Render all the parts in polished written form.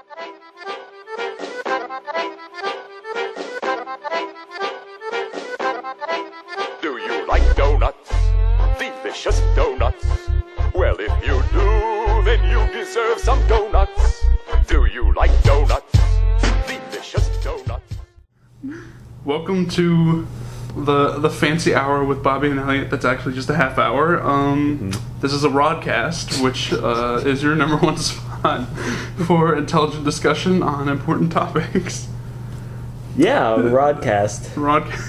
Do you like donuts? Delicious donuts? Well, if you do, then you deserve some donuts. Do you like donuts? Delicious donuts. Welcome to the fancy hour with Bobby and Elliot. That's actually just a half hour. This is a Rodcast, which is your number one spot for intelligent discussion on important topics. Yeah, Rodcast.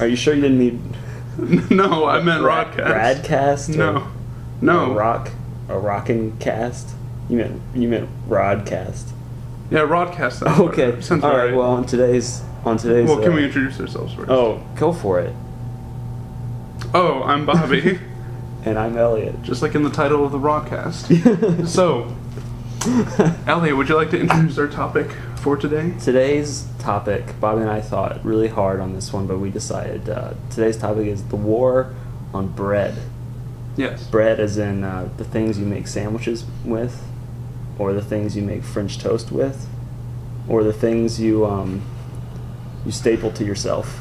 Are you sure you didn't need... No, I meant Rodcast. Radcast? No. A rockin' cast? You meant Rodcast. Yeah, Rodcast. Okay. All right. Well, on today's. Well, can we introduce ourselves first? Oh, go for it. Oh, I'm Bobby. And I'm Elliot. Just like in the title of the Rodcast. So, Elliot, would you like to introduce our topic for today? Today's topic, Bobby and I thought really hard on this one, but we decided today's topic is the war on bread. Yes. Bread as in the things you make sandwiches with, or the things you make French toast with, or the things you staple to yourself.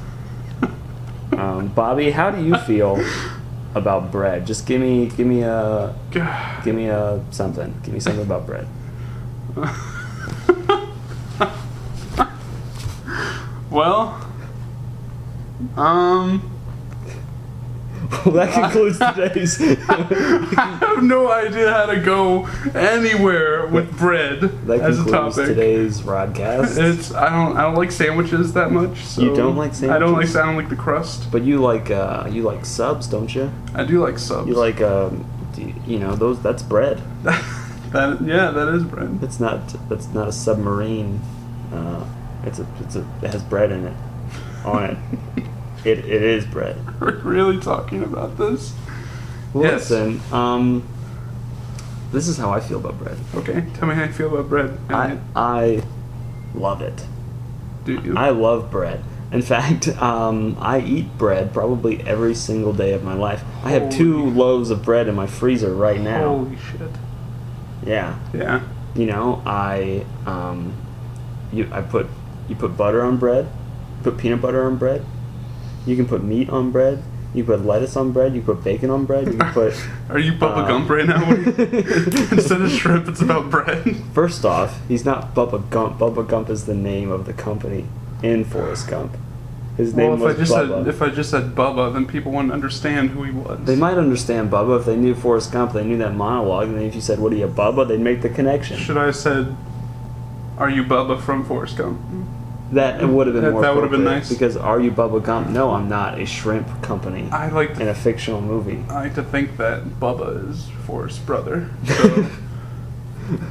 Bobby, how do you feel about bread? Just give me something. Give me something about bread. Well, Well, that concludes today's. I have no idea how to go anywhere with bread That as a concludes topic. today's Rodcast. I don't like sandwiches that much. So You don't like sandwiches? I don't like the crust. But you like subs, don't you? I do like subs. You like those. That's bread. that is bread. That's not a submarine. It has bread in it, on it. It is bread. We're really talking about this? Yes. Listen, this is how I feel about bread. Okay, tell me how you feel about bread. I love it. Do you? I love bread. In fact, I eat bread probably every single day of my life. I have 2 loaves of bread in my freezer right now. Holy shit. Yeah. Yeah. You put butter on bread, put peanut butter on bread, you can put meat on bread, you put lettuce on bread, you put bacon on bread, you can put... Are you Bubba Gump right now? Instead of shrimp, it's about bread? First off, he's not Bubba Gump. Bubba Gump is the name of the company in Forrest Gump. His name was Bubba. If I just said Bubba, then people wouldn't understand who he was. They might understand Bubba if they knew Forrest Gump, they knew that monologue, and then if you said, what are you, Bubba, they'd make the connection. Should I have said, are you Bubba from Forrest Gump? That would have been more That would have been nice. Because Are You Bubba Gump? No, I'm not a shrimp company in a fictional movie. I like to think that Bubba is Forrest's brother.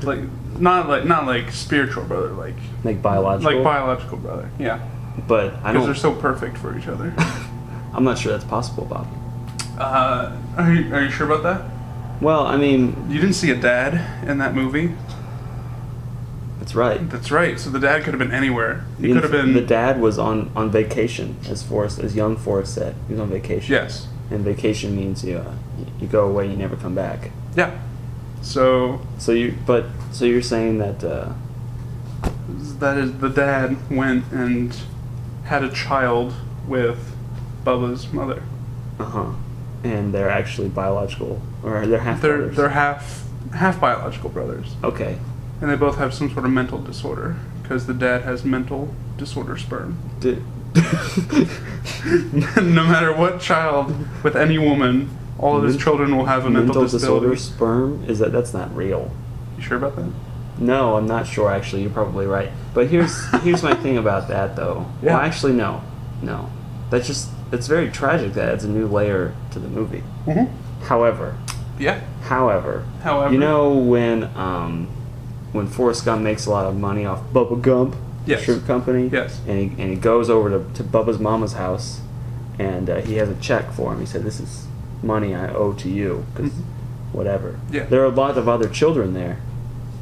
So, not like spiritual brother, like biological? Like biological brother, yeah. But I don't... Because they're so perfect for each other. I'm not sure that's possible, Bob. Are you sure about that? Well, I mean... You didn't see a dad in that movie? That's right. That's right. So the dad could have been anywhere. He could have been... The dad was on vacation, as young Forrest said. He was on vacation. Yes. And vacation means you go away and you never come back. Yeah. So you're saying that that is the dad went and had a child with Bubba's mother. And they're actually biological, or they're half brothers. They're half biological brothers. Okay. And they both have some sort of mental disorder because the dad has mental disorder sperm. No matter what child with any woman, all of his children will have a mental disability. Disorder sperm? That's not real. You sure about that? No, I'm not sure actually. You're probably right. But here's my thing about that though. Yeah. Well, actually no. It's very tragic that adds a new layer to the movie. Mm-hmm. However. You know when Forrest Gump makes a lot of money off Bubba Gump, the shrimp company? Yes. And he goes over to Bubba's mama's house, and he has a check for him. He said, "This is money I owe to you, because whatever." Yeah. There are a lot of other children there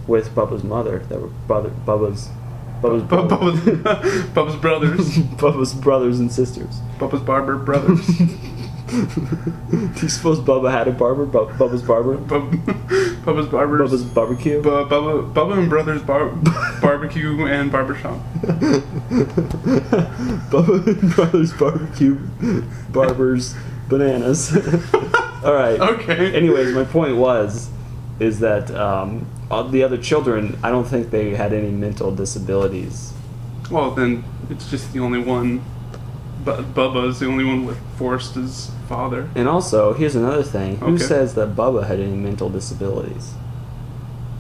with Bubba's mother that were Bubba's brothers. Bubba's brothers. Bubba's brothers and sisters. Bubba's barber brothers. Do you suppose Bubba had a barber? Bubba's barber? Bubba's Barbers. Bubba's barbecue? Bubba and Brothers Barbecue and Barbershop. Bubba and Brothers Barbecue, Barbers, Bananas. Alright. Okay. Anyways, my point is that the other children, I don't think they had any mental disabilities. Well, then it's just the only one. But Bubba's the only one with Forrest as father. And also, here's another thing. Who Okay. says that Bubba had any mental disabilities?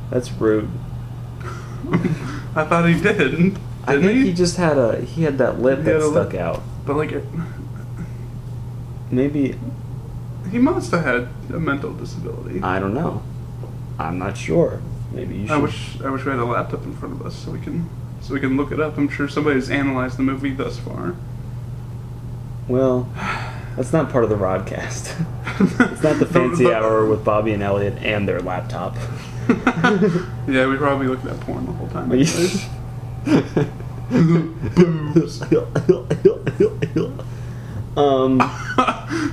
That's rude. I thought he did. I think he just had that lip that stuck out. But like, Maybe, he must have had a mental disability. I don't know. I'm not sure. Maybe you should. I wish we had a laptop in front of us so we can look it up. I'm sure somebody's analyzed the movie thus far. Well, that's not part of the broadcast. It's not the fancy hour with Bobby and Elliot and their laptop. Yeah, we probably looked at porn the whole time.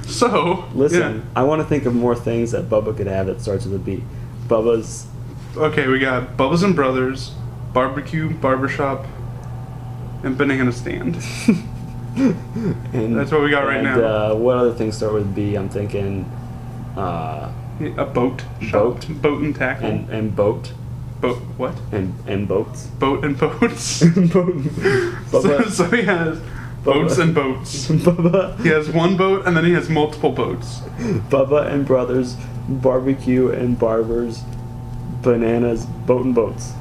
So Listen, yeah. I want to think of more things that Bubba could have that starts with a B. Bubba's. Okay, we got Bubba's and Brothers, Barbecue, Barbershop, and Banana Stand. And, That's what we got right now. What other things start with B? I'm thinking A boat shop. Boat and tackle. and boat. Boat what? And boats. Boat and boats. Boat. Bubba. So he has boats and boats. Bubba. He has one boat and then he has multiple boats. Bubba and Brothers, Barbecue and Barbers, Bananas, Boat and Boats.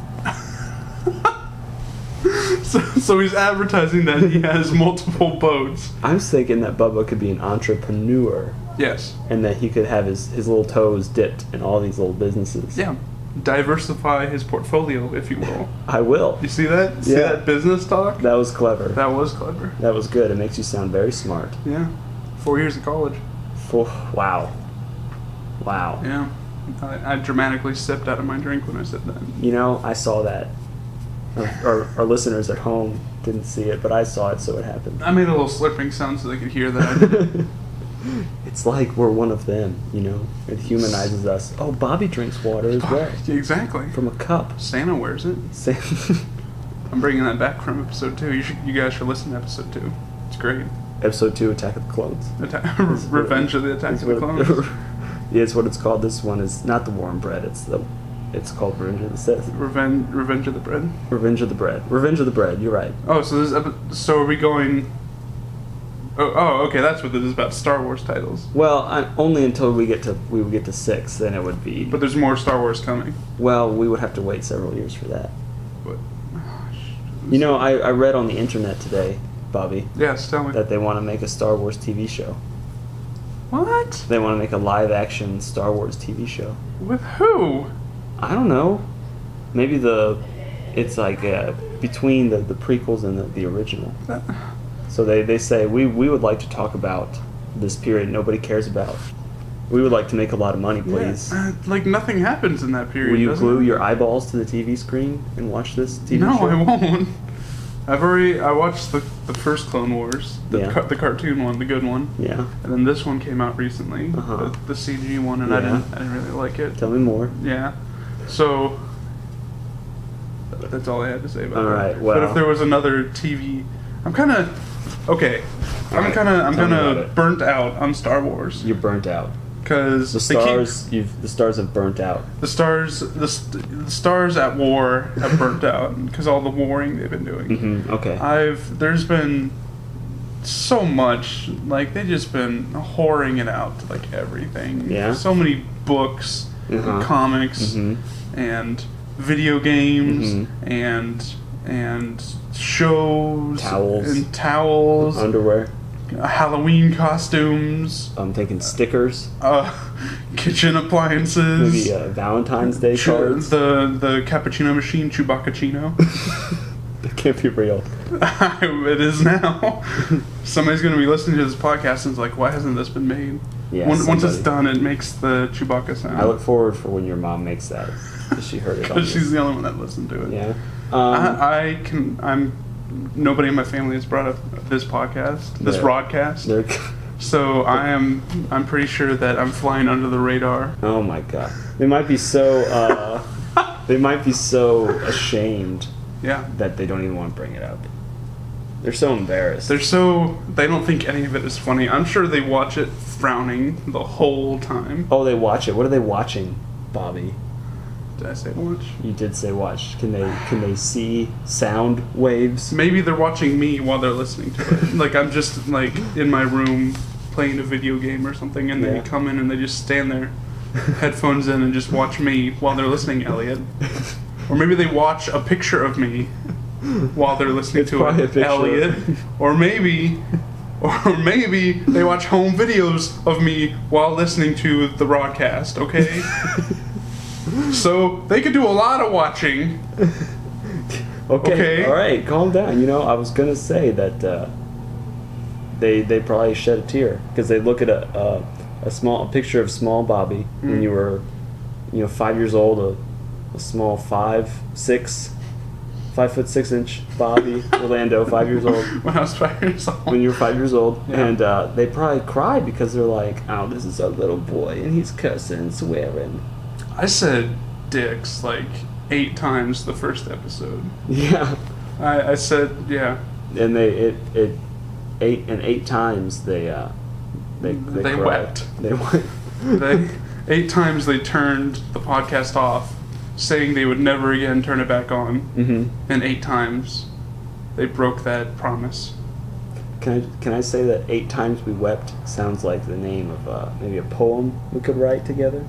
So he's advertising that he has multiple boats. I'm thinking that Bubba could be an entrepreneur Yes. and that he could have his little toes dipped in all these little businesses. Yeah. Diversify his portfolio, if you will. I will. You see that? See Yeah. that business talk? That was clever. That was clever. That was good. It makes you sound very smart. Yeah. 4 years of college. Wow. Wow. Yeah. I dramatically sipped out of my drink when I said that. You know, I saw that. Our listeners at home didn't see it, but I saw it, so it happened. I made a little slurping sound so they could hear that I did it. It's like we're one of them, you know? It humanizes us. Oh, Bobby drinks water as well. Exactly. From a cup. Santa wears it. I'm bringing that back from episode 2. You guys should listen to episode 2. It's great. Episode 2, Attack of the Clones. Revenge of the Attack of the Clones. Yeah, it's what it's called. This one is not the Warm Bread. It's called Revenge of the Sith. Revenge of the Bread. Revenge of the Bread. Revenge of the Bread. You're right. Oh, so are we going? Oh, okay. That's what this is about. Star Wars titles. Well, only until we would get to 6, then it would be. But there's more Star Wars coming. Well, we would have to wait several years for that. But, You know, I read on the internet today, Bobby, yes, tell me. that they want to make a Star Wars TV show. What? They want to make a live-action Star Wars TV show. With who? I don't know. Maybe it's like between the prequels and the original. So they say, we would like to talk about this period nobody cares about. We would like to make a lot of money, please. Yeah, like nothing happens in that period. Will you doesn't glue it? your eyeballs to the TV screen and watch this TV No, show? I won't. I watched the first Clone Wars, the cartoon one, the good one. Yeah. And then this one came out recently, the CG one, and I didn't really like it. Tell me more. Yeah. So that's all I had to say about that. All right, well. But if there was another TV, I'm kind of burnt out on Star Wars You're burnt out. because The stars have burnt out. the stars at war have burnt out because all the warring they've been doing. Mm-hmm. Okay. There's been so much, like they've just been whoring it out to like everything. Yeah. So many books, and comics, and video games, and shows, towels, underwear. Halloween costumes. I'm thinking stickers. Kitchen appliances. Maybe Valentine's Day cards. The cappuccino machine, chubacca-chino. That can't be real. It is now. Somebody's going to be listening to this podcast and is like, why hasn't this been made? Yeah, Once it's done, it makes the Chewbacca sound. I look forward for when your mom makes that. Because she heard it on Because she's the only one that listened to it. Yeah. Nobody in my family has brought up this podcast, this broadcast. So I'm pretty sure that I'm flying under the radar. Oh my god. They might be so they might be so ashamed Yeah. that they don't even want to bring it up. They're so embarrassed. They don't think any of it is funny. I'm sure they watch it frowning the whole time. Oh, they watch it. What are they watching, Bobby? Did I say watch? You did say watch. Can they see sound waves? Maybe they're watching me while they're listening to it. Like I'm just like in my room playing a video game or something, and they come in and they just stand there, headphones in, and just watch me while they're listening, Elliot. Or maybe they watch a picture of me while they're listening to it, Elliot. Or maybe they watch home videos of me while listening to the broadcast, okay? So they could do a lot of watching. Okay. All right, calm down. You know, I was gonna say that they probably shed a tear because they look at a picture of small Bobby when you were 5 years old, a small 5'6" Bobby Orlando, 5 years old. When I was 5 years old. When you were 5 years old, Yeah. and they probably cried because they're like, "Oh, this is a little boy, and he's cursing and swearing." I said dicks like 8 times the first episode. Yeah, I said, yeah. and it 8 times they cried. wept. They wept. 8 times they turned the podcast off, saying they would never again turn it back on. Mm-hmm. And 8 times they broke that promise. Can I say that 8 times we wept sounds like the name of maybe a poem we could write together?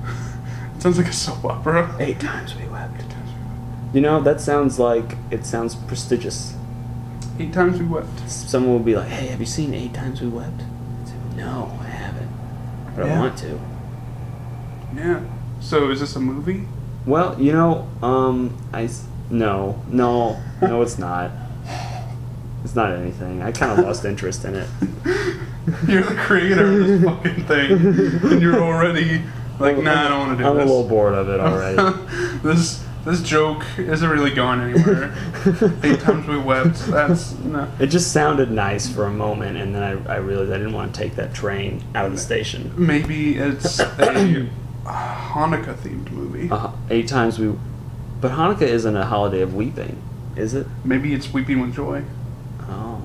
It sounds like a soap opera. 8 times we wept. You know, that sounds prestigious. 8 times we wept. Someone will be like, "Hey, have you seen 8 times we wept?" I'd say, "No, I haven't, but I want to." Yeah. So is this a movie? Well, you know, no, it's not. It's not anything. I kind of lost interest in it. You're the creator of this fucking thing, and you're already like, nah, I don't want to do I'm this. a little bored of it already. This joke isn't really going anywhere. 8 times we wept. That's no. It just sounded nice for a moment, and then I realized I didn't want to take that train out of the station. Maybe it's a Hanukkah themed movie. 8 times we... But Hanukkah isn't a holiday of weeping, is it? Maybe it's weeping with joy. Oh.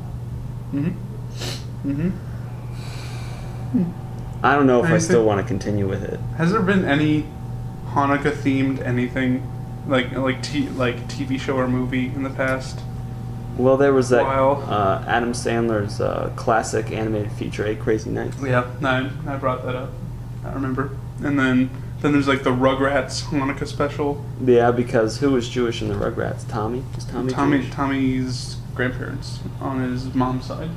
I don't know if I still want to continue with it. Has there been any Hanukkah themed anything like TV show or movie in the past? Well, there was that Wow. Adam Sandler's classic animated feature, 8 Crazy Nights. Yeah, I brought that up. I remember. And then there's like the Rugrats Hanukkah special. Yeah, because who was Jewish in the Rugrats? Tommy? Was Tommy Jewish? Tommy's grandparents on his mom's side.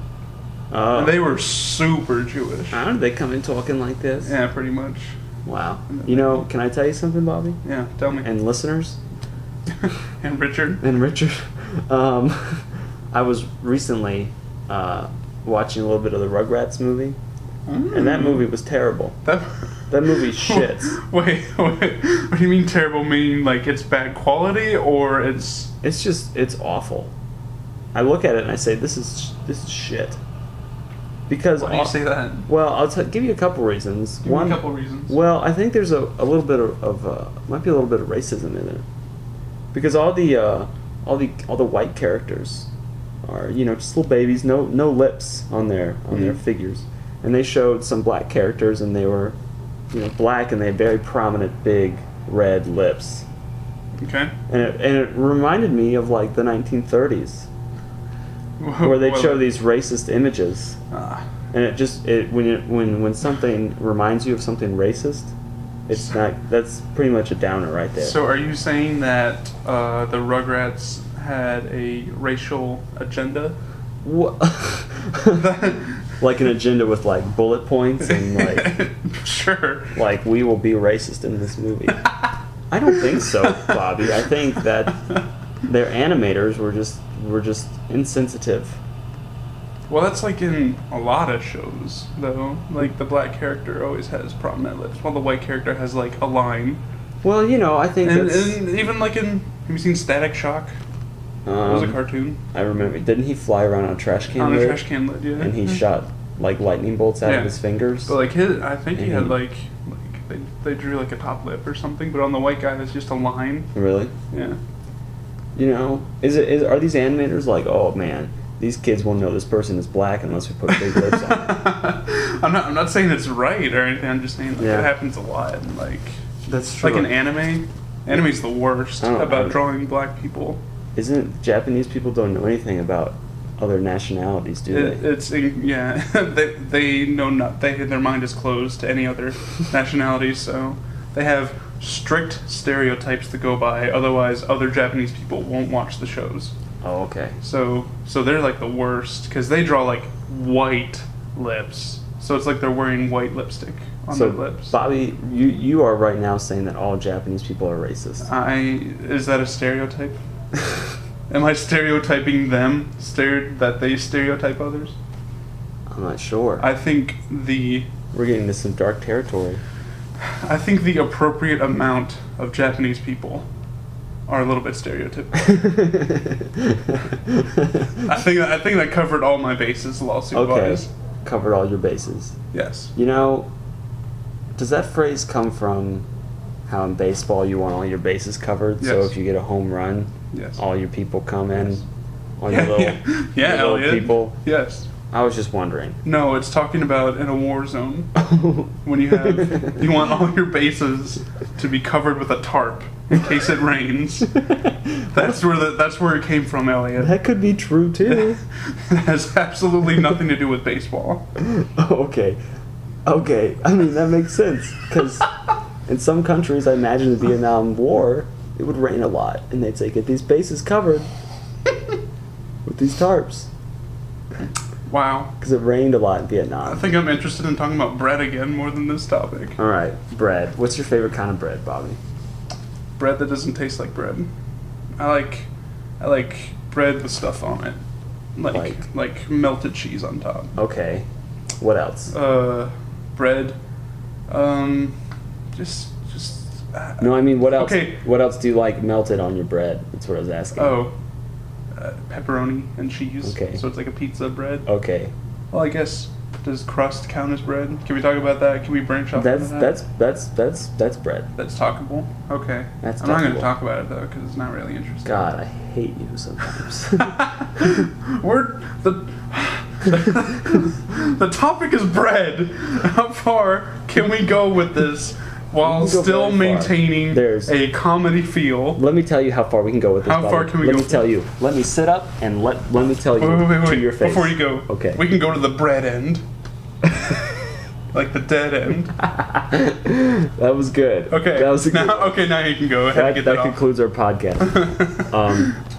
Oh. And they were super Jewish. How did they come in talking like this? Yeah, pretty much. Wow. You know, can I tell you something, Bobby? Yeah, tell me. And listeners? And Richard. And Richard? I was recently watching a little bit of the Rugrats movie, and that movie was terrible. That movie shits. Wait. What do you mean terrible? Mean like it's bad quality, or it's... It's awful. I look at it and I say, this is shit. Because Why do you say that? Well, I'll give you a couple reasons. Give me a couple reasons. Well, I think there's a little bit of might be a little bit of racism in it, because all the white characters are just little babies, no lips on their figures, and they showed some black characters and they were black and they had very prominent big red lips. Okay. And it reminded me of like the 1930s. Where they'd show these racist images, and when something reminds you of something racist, that's pretty much a downer right there. So are you saying that the Rugrats had a racial agenda? What? Like an agenda with like bullet points and like Sure. Like, we will be racist in this movie. I don't think so, Bobby. I think that their animators were just insensitive. Well, that's like in a lot of shows, though. Like, the black character always has prominent lips, while the white character has, like, a line. Well, I think and that's... And even, like, have you seen Static Shock? It was a cartoon. I remember. Didn't he fly around on a trash can lid? On a trash can lid, yeah. And he shot like lightning bolts out of his fingers. But like I think he had like they drew like a top lip or something. But on the white guy, there's just a line. Really? Yeah. You know, are these animators like, oh man, these kids won't know this person is black unless we put big lips on it? I'm not saying it's right or anything. I'm just saying like, it happens a lot. And, like that's true. Like in anime. Anime's the worst about drawing black people. Isn't Japanese people don't know anything about other nationalities, do they? They know not. Their mind is closed to any other nationalities, so they have strict stereotypes to go by. Otherwise, other Japanese people won't watch the shows. Oh, okay. So they're like the worst because they draw like white lips. So it's like they're wearing white lipstick on their lips. Bobby, you are right now saying that all Japanese people are racist. Is that a stereotype? Am I stereotyping them? That they stereotype others? I'm not sure. I think we're getting into some dark territory. I think the appropriate amount of Japanese people are a little bit stereotypical. I think that covered all my bases lawsuit-wise. Okay. Covered all your bases. Yes. You know, does that phrase come from how in baseball you want all your bases covered? Yes. So if you get a home run, all your people come in, all your little people. Yes. I was just wondering. No, it's talking about in a war zone when you want all your bases to be covered with a tarp in case it rains. That's where it came from, Elliot. That could be true too. It has absolutely nothing to do with baseball. Okay. I mean that makes sense because in some countries, I imagine the Vietnam War, it would rain a lot, and they'd say, "Get these bases covered with these tarps." Wow. Because it rained a lot in Vietnam. I think I'm interested in talking about bread again more than this topic. All right, bread. What's your favorite kind of bread, Bobby? Bread that doesn't taste like bread. I like bread with stuff on it, like melted cheese on top. Okay. What else? Bread. Just. No, I mean, what else? Okay. What else do you like melted on your bread? That's what I was asking. Oh. Pepperoni and cheese. Okay. So it's like a pizza bread. Okay. Well, I guess does crust count as bread? Can we talk about that? Can we branch off? That's that? That's bread. That's talkable. Okay. That's I'm not going to talk about it though because it's not really interesting. God, I hate you sometimes. The topic is bread. How far can we go with this? While still maintaining a comedy feel. Let me tell you how far we can go with this. How far can we go? Let me tell you. Let me sit up and let me tell you wait, to your face. Before you go, okay. We can go to the bread end. Like the dead end. That was good. Okay. That was a good now you can go ahead and get that off. Concludes our podcast.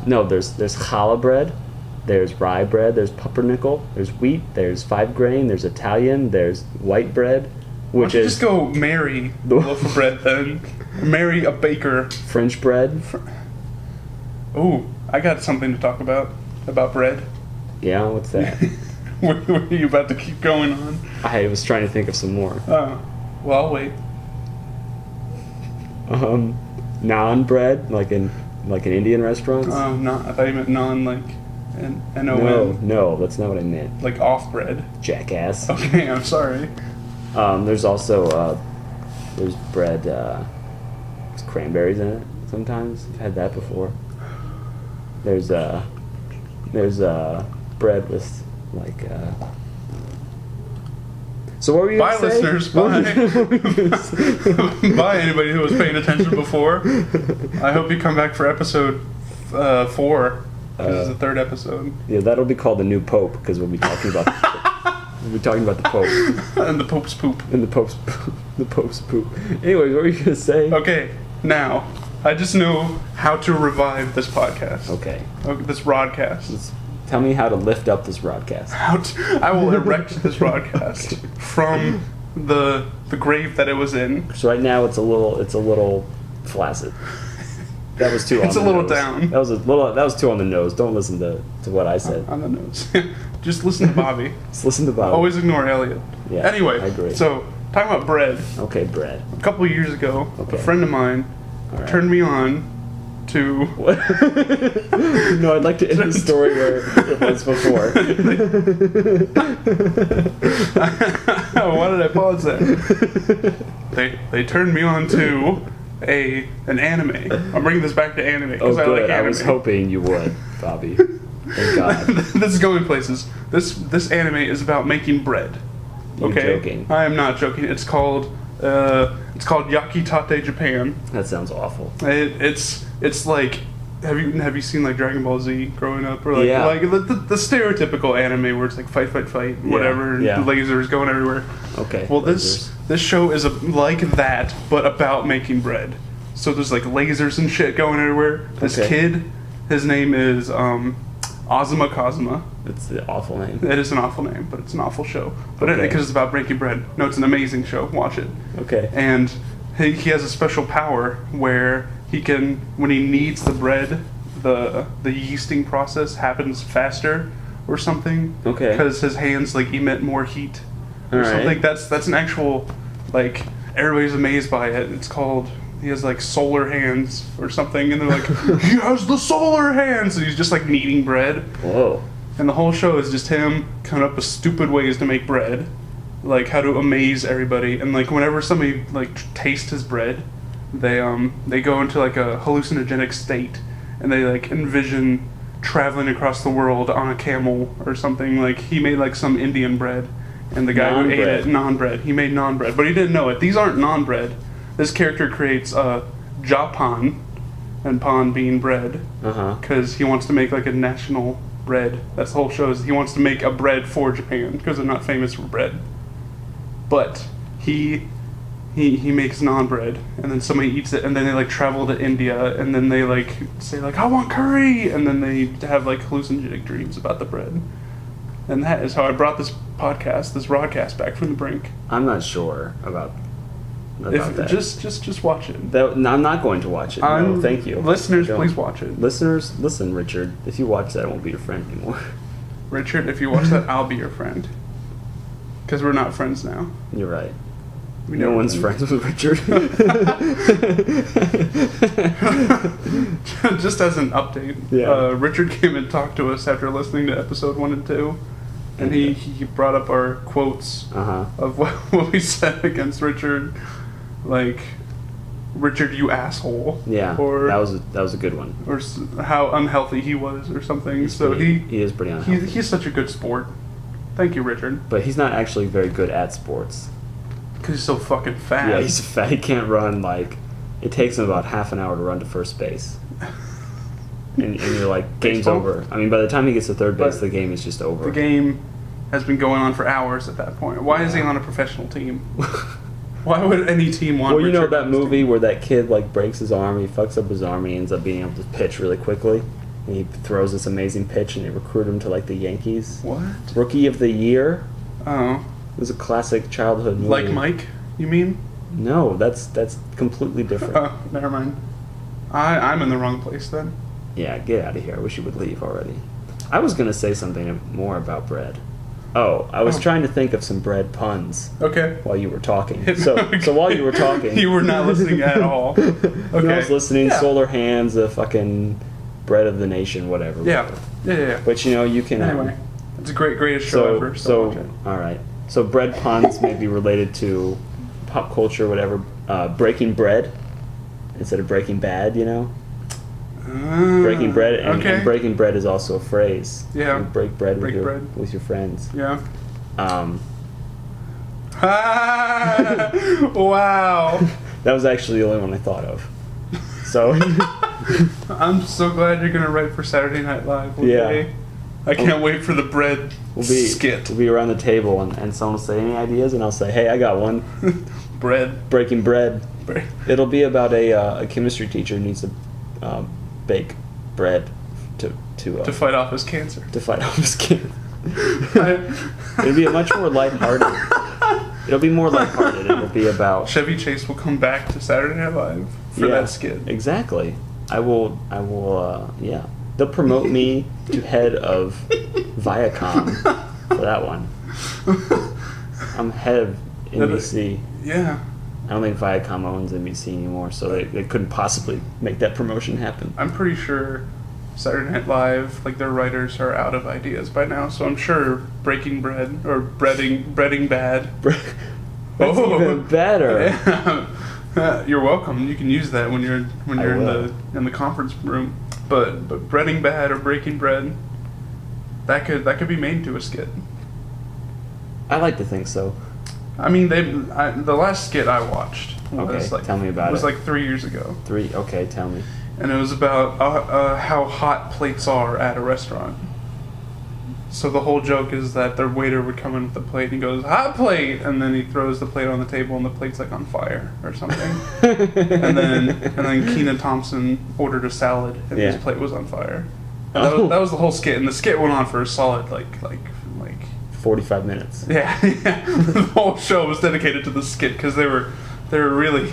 No, there's challah bread, there's rye bread, there's pumpernickel, there's wheat, there's 5 grain, there's Italian, there's white bread. Why don't you just go marry the loaf of bread then? Marry a baker. French bread. Oh, I got something to talk about bread. Yeah, what's that? What are you about to keep going on? I was trying to think of some more. Oh, well, I'll wait. Naan bread, like in Indian restaurants. Oh, no, I thought you meant naan like N-O-N. No, that's not what I meant. Like off bread. Jackass. Okay, I'm sorry. There's also there's bread with cranberries in it. Sometimes I've had that before. There's bread with like. So what were you bye, gonna say? Listeners. Bye. Bye, anybody who was paying attention before. I hope you come back for episode 4. This is the 3rd episode. Yeah, that'll be called the new Pope because we'll be talking about. We'll be talking about the Pope. And the Pope's poop. And the Pope's poop. Anyways, what were you going to say? Okay, now, I just know how to revive this podcast. Okay. This rodcast. Tell me how to lift up this rodcast. I will erect this rodcast from the grave that it was in. So right now it's a little flaccid. That was too on the nose. It's a little down. That was too on the nose. Don't listen to what I said. On the nose. Just listen to Bobby. Just listen to Bobby. Always ignore Elliot. Yeah. Anyway, I agree. So talking about bread. Okay, bread. A couple of years ago, a friend of mine turned me on to... What? No, I'd like to end the story where it was before. Why did I pause that? They turned me on to an anime. I'm bringing this back to anime because I like anime. I was hoping you would, Bobby. Thank God. This is going places. This anime is about making bread. You're Okay, joking. I am not joking. It's called Yakitate Japan. That sounds awful. It's like, have you seen like Dragon Ball Z growing up, or like Yeah. like the stereotypical anime where it's like fight, whatever, Yeah. and lasers going everywhere. Okay. Well, lasers. this show is like that, but about making bread. So there's like lasers and shit going everywhere. This Okay. kid, his name is Azuma Kazuma. It's the awful name. It is an awful name, but it's an awful show. But Okay. because it's about breaking bread. No, it's an amazing show. Watch it. Okay. And he has a special power where he can, when he kneads the bread, the yeasting process happens faster or something. Okay. Because his hands like emit more heat or All right. something. That's an actual, like, everybody's amazed by it. It's called, he has like solar hands or something, and they're like, he has the solar hands. And he's just like kneading bread. Whoa. And the whole show is just him coming up with stupid ways to make bread, like how to amaze everybody. And like whenever somebody like tastes his bread, they go into like a hallucinogenic state, and they like envision traveling across the world on a camel or something. Like he made like some Indian bread, and the guy who ate it, non-bread. He made non-bread, but he didn't know it. These aren't non-bread. This character creates Japan, and pan being bread, because he wants to make like a national bread. That's the whole show. Is he wants to make a bread for Japan because they're not famous for bread. But he makes non-bread, and then somebody eats it, and then they like travel to India, and then they like say like, I want curry, and then they have like hallucinogenic dreams about the bread. And that is how I brought this broadcast back from the brink. I'm not sure about that. Just watch it. No, I'm not going to watch it. No, thank you. Listeners, Don't. please watch it. Listeners, listen, Richard. If you watch that, I won't be your friend anymore. Richard, if you watch that, I'll be your friend. Because we're not friends now. You're right. We No never one's been. friends with Richard. Just as an update, Yeah. Richard came and talked to us after listening to episode 1 and 2. And he brought up our quotes of what we said against Richard. Like, Richard, you asshole. Yeah, or that was a good one. Or how unhealthy he was or something. He is pretty unhealthy. He's such a good sport. Thank you, Richard. But he's not actually very good at sports. Because he's so fucking fat. Yeah, he's fat. He can't run, like, it takes him about half an hour to run to first base. And you're like, game's Baseball? over. I mean, by the time he gets to third base, But the game is just over. The game has been going on for hours at that point. Why is he on a professional team? Why would any team want Well, you know Richard that on his movie team? where that kid, like, breaks his arm, he fucks up his arm, and he ends up being able to pitch really quickly? And he throws this amazing pitch, and they recruit him to, like, the Yankees. What? Rookie of the Year. Oh. It was a classic childhood movie. Like Mike, you mean? No, that's completely different. Oh, never mind. I'm in the wrong place then. Yeah, get out of here. I wish you would leave already. I was going to say something more about bread. Oh, I was trying to think of some bread puns Okay. while you were talking. So while you were talking... You were not listening at all. Okay. I was listening. Yeah. Solar hands, the fucking bread of the nation, whatever. Yeah. Yeah. But, you know, you can... Anyway, it's a greatest show ever. So watch it. all right. So bread puns may be related to pop culture, whatever. Breaking bread instead of breaking bad, you know? Breaking bread, and breaking bread is also a phrase. Yeah. You break bread Break with bread. your friends. Yeah. That Wow. was actually the only one I thought of. So I'm so glad you're gonna write for Saturday Night Live. Okay? Yeah. I can't wait for the bread skit. we'll be around the table, and someone will say, any ideas? And I'll say, hey, I got one. Bread. Breaking bread. It'll be about a chemistry teacher who needs to bake bread to fight off his cancer. To fight off his cancer. It'll be a much more lighthearted. It'll be more lighthearted. It'll be about Chevy Chase will come back to Saturday Night Live for that skit. Exactly. I will. Yeah. They'll promote me to head of Viacom for that one. I'm head of NBC. Yeah. I don't think Viacom owns NBC anymore, so they couldn't possibly make that promotion happen. I'm pretty sure Saturday Night Live, like their writers are out of ideas by now, so I'm sure Breaking Bread or Breading Bad. That's even better. You're welcome. You can use that when you're in the conference room. But Breading Bad or Breaking Bread, that could be made into a skit. I like to think so. I mean, the last skit I watched was tell me about it. Was like 3 years ago. Okay, tell me. And it was about how hot plates are at a restaurant. So the whole joke is that their waiter would come in with the plate and he goes, "Hot plate!" And then he throws the plate on the table and the plate's like on fire or something. and then Kenan Thompson ordered a salad and his plate was on fire. And that was the whole skit, and the skit went on for a solid like 45 minutes. Yeah. The whole show was dedicated to the skit because they were really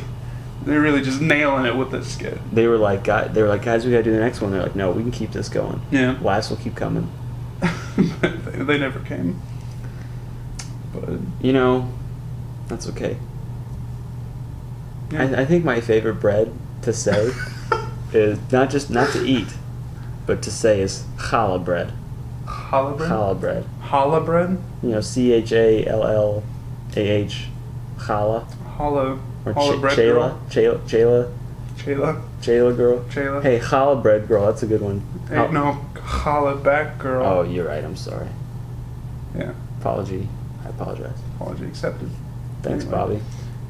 just nailing it with this skit. They were like, guys, we gotta do the next one. They're like, no, we can keep this going. Yeah. Laughs will keep coming. They never came. But that's okay. Yeah. I think my favorite bread to say is not to eat, but to say is challah bread. Challah bread? Challah bread. Challah bread? CHALLAH. Challah. Challah. Or Challah bread Chayla. Chayla. Chayla girl. Chayla. Hey, challah bread girl. That's a good one. Hey, no, challah back girl. Oh, you're right. I'm sorry. Yeah. Apology. I apologize. Apology accepted. Thanks, Anyway. Bobby.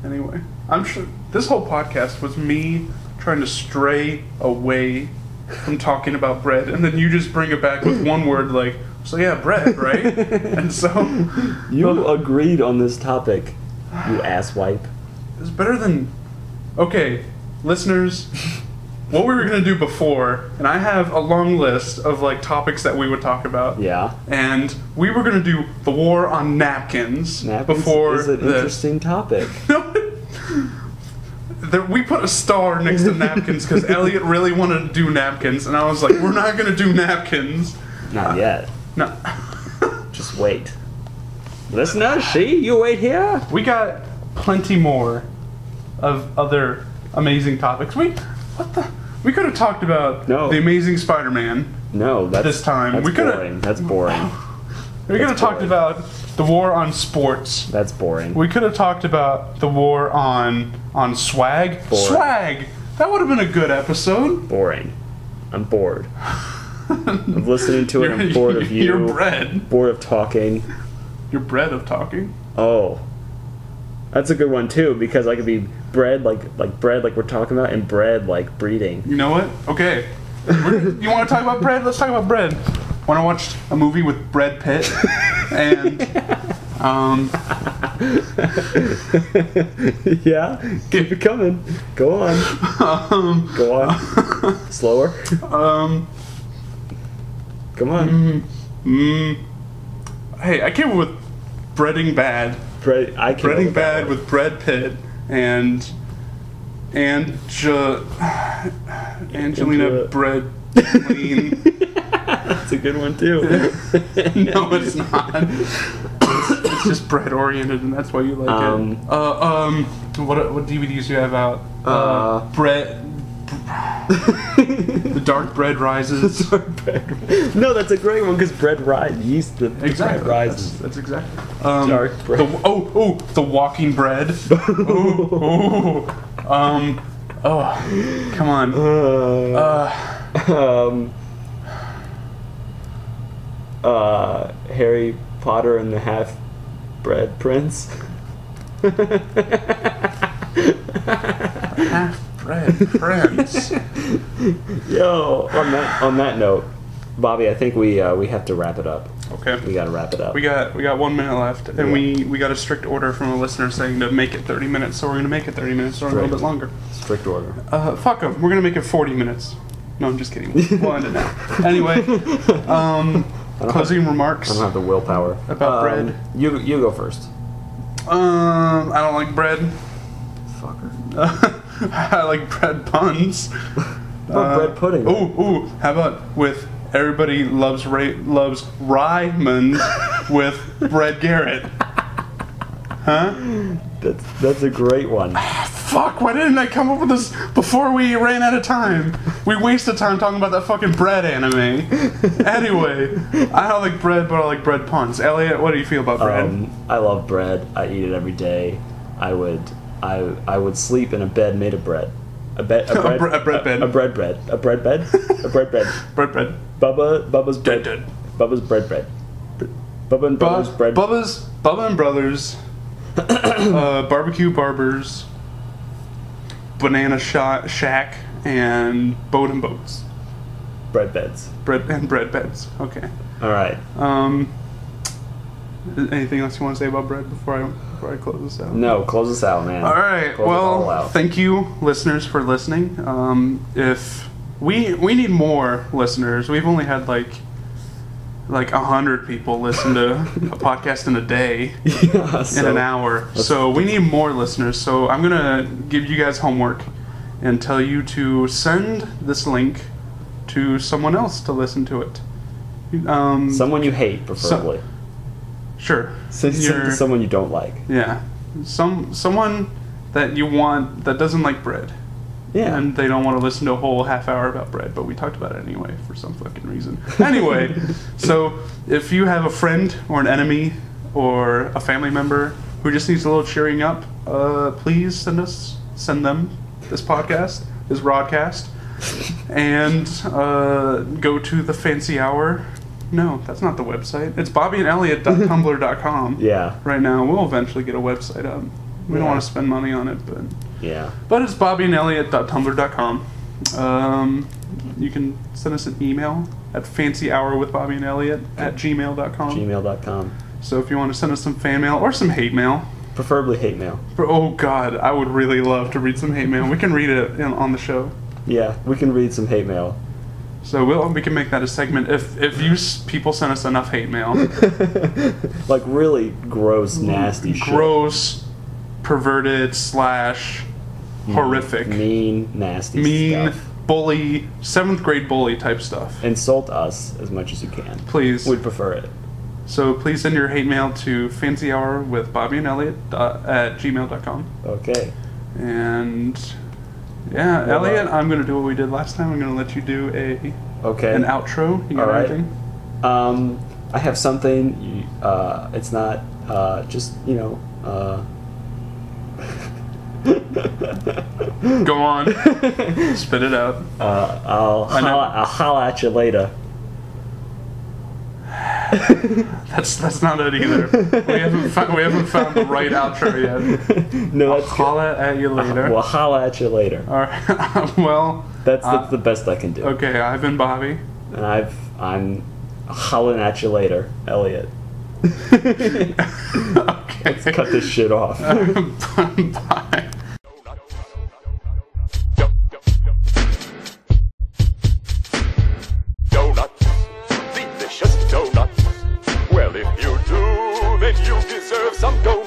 Anyway, I'm sure this whole podcast was me trying to stray away from talking about bread, and then you just bring it back with one word like, so yeah, bread, right? And so... You agreed on this topic, you asswipe. It's better than... Okay, listeners, what we were going to do before, and I have a long list of like topics that we would talk about. Yeah. And we were going to do the war on napkins, before is an interesting topic. We put a star next to napkins because Elliot really wanted to do napkins, and I was like, we're not going to do napkins. Not yet. No. Just wait. Listeners, you wait here. We got plenty more of other amazing topics. We could have talked about the Amazing Spider-Man. No, this time that's we could boring. That's boring. We could have talked about the war on sports. That's boring. We could have talked about the war on swag. Boring. Swag. That would have been a good episode. Boring. I'm bored. I'm listening to it. I'm bored of you. You're bread. Bored of talking. You're bread of talking. Oh, that's a good one too, because I could be bread like bread like we're talking about, and bread like breeding. You know what? Okay. You want to talk about bread? Let's talk about bread. When I watched a movie with Brad Pitt, and yeah, keep it coming. Go on. Go on. Slower. Come on. Hey, I came up with Breading Bad. Breading Bad with Brad Pitt and Angelina Bread Lean. That's a good one too. No, it's not. It's just bread oriented, and that's why you like it. What DVDs do you have out? Bread. The Dark Bread Rises. No, that's a great one because bread rises. Yeast, the bread rises. That's exactly. Dark bread. The Walking Bread. Come on. Harry Potter and the Half-Bread Prince. Half-Bread Prince. Yo, on that note, Bobby, I think we have to wrap it up. Okay. We gotta wrap it up. We got 1 minute left, and we got a strict order from a listener saying to make it 30 minutes, so we're gonna make it 30 minutes or a little bit longer. Strict order. Fuck them. We're gonna make it 40 minutes. No, I'm just kidding. We'll end it now. Anyway, closing remarks. I don't have the willpower. About bread. You go first. I don't like bread. Fucker. I like bread puns. Bread pudding. Ooh. How about with everybody loves Ryman with Brett Garrett? Huh? That's a great one. Fuck, why didn't I come up with this before we ran out of time? We wasted time talking about that fucking bread anime. Anyway, I don't like bread, but I like bread puns. Elliot, what do you feel about bread? I love bread. I eat it every day. I would sleep in a bed made of bread. A bread bed. Bread bed. Bubba's bread. Bubba's bread bread. Bubba and Brothers bread. Bubba and Brothers. Barbecue Barbers. Banana Shack and Boat and Boats. Bread beds. Bread beds. Okay. All right. Anything else you want to say about bread before I close this out? No, close this out, man. All right. Well, thank you, listeners, for listening. If we need more listeners, we've only had like 100 people listen to a podcast in a day, in an hour. So we need more listeners. So I'm gonna give you guys homework and tell you to send this link to someone else to listen to it. Someone you hate, preferably. Sure. Send it to someone you don't like. Yeah. Someone that you want that doesn't like bread. Yeah. And they don't want to listen to a whole half hour about bread, but we talked about it anyway for some fucking reason. Anyway, so if you have a friend or an enemy or a family member who just needs a little cheering up, please send them this podcast, this broadcast, and go to the Fancy Hour. No, that's not the website. It's bobbyandelliot.tumblr.com. Yeah. Right now, we'll eventually get a website up. We don't want to spend money on it, but yeah. But it's bobbyandelliot.tumblr.com. You can send us an email at fancyhourwithbobbyandelliot@gmail.com. Gmail.com. So if you want to send us some fan mail or some hate mail. Preferably hate mail. Oh God, I would really love to read some hate mail. We can read it on the show. Yeah, we can read some hate mail. So we can make that a segment if people send us enough hate mail. Like really gross, nasty shit. Gross, perverted / horrific. Mean, nasty stuff. Bully, 7th grade bully type stuff. Insult us as much as you can. Please. We'd prefer it. So please send your hate mail to fancyhourwithbobbyandelliot@gmail.com. Okay. And yeah, Elliot, I'm going to do what we did last time. I'm going to let you do an outro. You got anything? I have something. It's not just, Go on. Spit it out. I'll holla at you later. That's not it either. We haven't found the right outro yet. No, that's holla at you later. Well, holla at you later. All right. Well, that's the best I can do. Okay, I've been Bobby, and I'm hollering at you later, Elliot. Okay. Let's cut this shit off. Bye. Donuts, delicious donuts. Well, if you do, then you deserve some donuts.